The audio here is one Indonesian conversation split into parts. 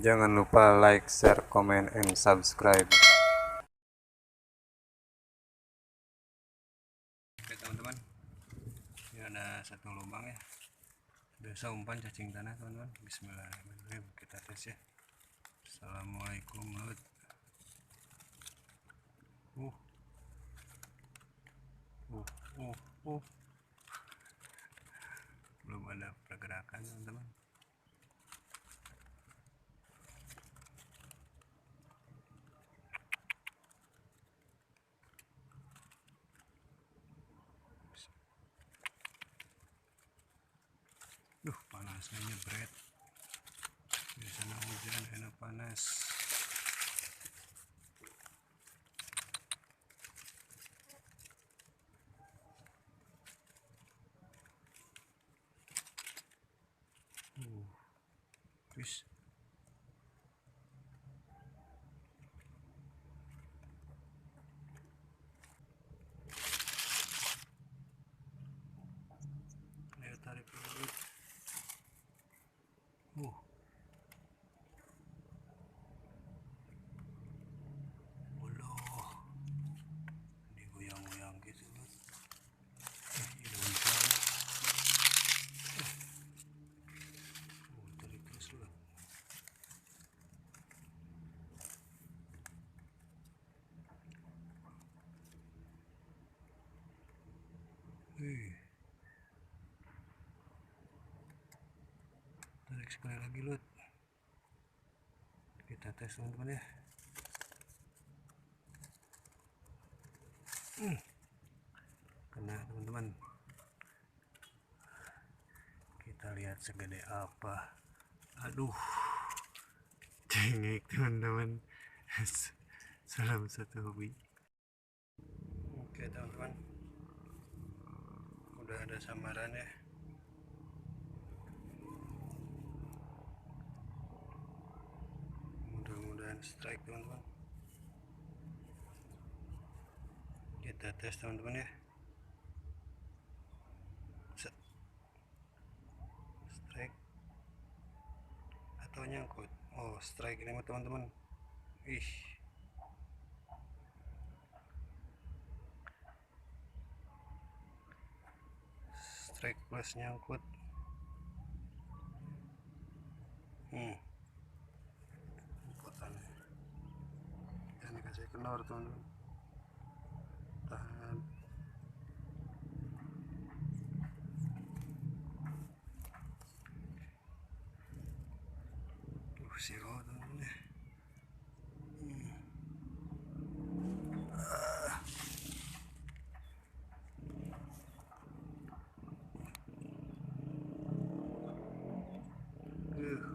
Jangan lupa like, share, comment, and subscribe. Oke teman-teman, ini ada satu lubang ya. Biasa umpan cacing tanah teman-teman. Bismillahirrahmanirrahim, kita tes ya. Assalamualaikum Lut. uh uh uh uh Belum ada pergerakan teman-teman. Panasnya nyebret. Biasanya hujan enak panas. Wis. Ayo tarik dulu. Allah, digoyang-goyang gitu loh. Daun sawi. Tarik terus loh. Tarik sekali lagi Lut. Kita tes teman-teman ya. Kena teman-teman. Kita lihat segede apa. Aduh, cengek teman-teman. Salam satu hobi. Oke teman-teman, udah ada samaran ya. Mudah-mudahan strike teman-teman. Kita tes teman-teman ya. Strike atau nyangkut. Oh, strike ini teman-teman. Ih, strike plus nyangkut. Jangan dikasih kendor teman-teman. Tahan. Siro teman-teman ya.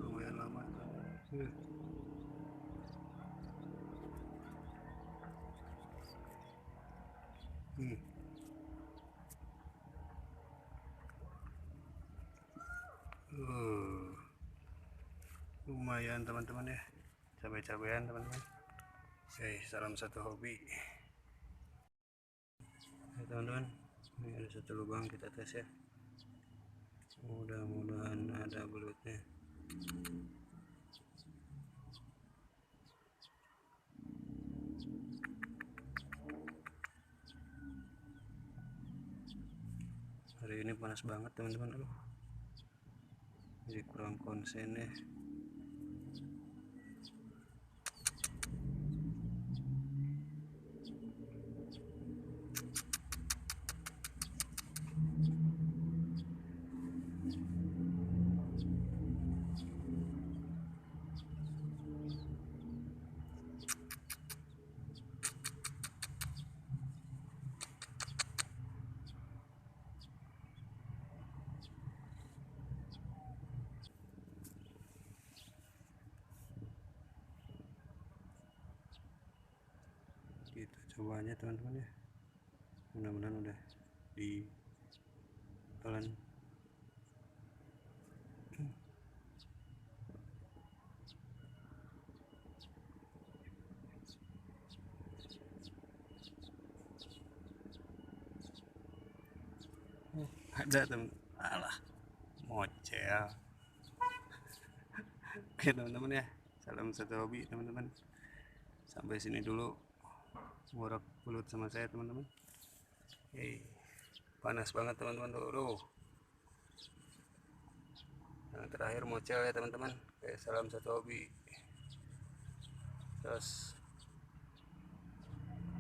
Lumayan lama teman-teman. Lumayan teman-teman ya, cabai-cabean teman-teman. Oke, salam satu hobi ya teman-teman. Ini ada satu lubang, kita tes ya. Mudah-mudahan ada belutnya. Hari ini panas banget teman-teman. Jadi kurang konsen ya. Kita coba aja teman-teman ya. Mudah-mudahan udah ditelan. Ada teman. Alah, mocel. Oke teman-teman ya, Salam satu hobi teman-teman. Sampai sini dulu ngorok belut sama saya teman-teman. Hei, panas banget teman-teman tuh. Yang terakhir mocel ya teman-teman. Oke, salam satu hobi. Terus